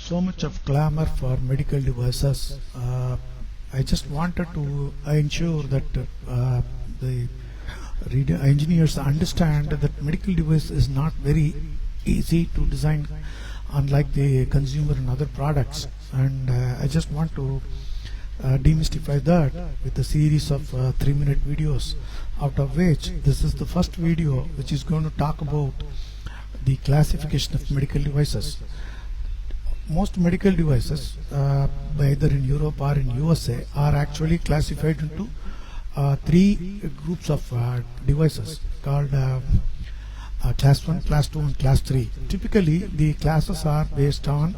So much of clamor for medical devices. I just wanted to ensure that the engineers understand that medical device is not very easy to design, unlike the consumer and other products. And I just want to demystify that with a series of 3-minute videos, out of which this is the first video which is going to talk about the classification of medical devices. Most medical devices, either in Europe or in USA, are actually classified into three groups of devices called class 1, class 2 and class 3. Typically the classes are based on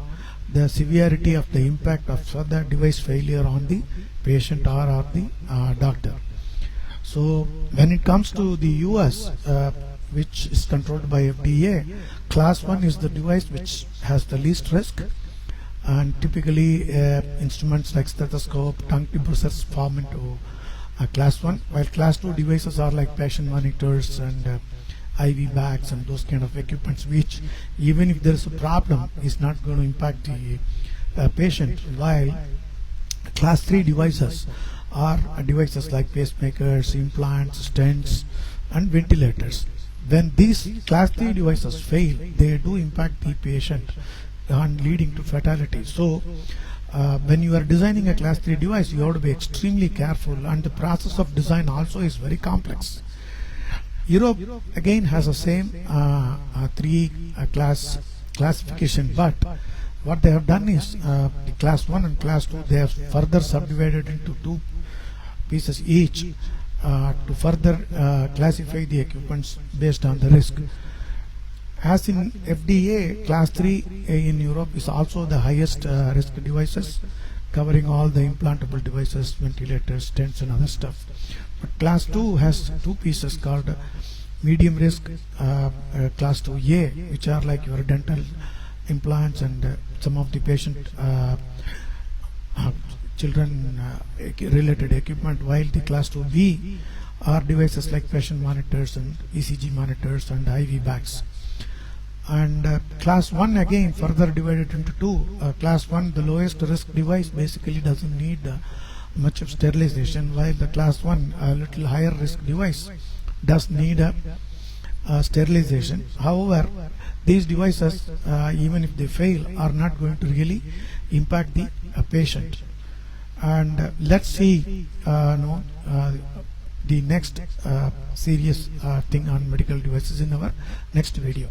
the severity of the impact of the device failure on the patient or the doctor. So when it comes to the US, which is controlled by FDA, class 1 is the device which has the least risk, and typically instruments like stethoscope, tongue depressors fall into class 1, while class 2 devices are like patient monitors and IV bags and those kind of equipments, which even if there is a problem is not going to impact the patient, while class 3 devices are devices like pacemakers, implants, stents and ventilators. When these class 3 devices fail, they do impact the patient and leading to fatality. So when you are designing a class 3 device, you have to be extremely careful, and the process of design also is very complex. Europe again has the same classification, but what they have done is the class 1 and class 2, they have further subdivided into two pieces each to further classify the equipments based on the risk. As in FDA, class 3 in Europe is also the highest risk devices, covering all the implantable devices, ventilators, stents and other stuff. But class 2 has two pieces called medium risk, class 2A, which are like your dental implants and some of the patient children related equipment, while the class 2B are devices like patient monitors and ECG monitors and IV bags. And class 1 again further divided into two. Class 1, the lowest risk device, basically doesn't need much of sterilization, while the class 1, a little higher risk device, does need a sterilization. However, these devices, even if they fail, are not going to really impact the patient. And let's see the next serious thing on medical devices in our next video.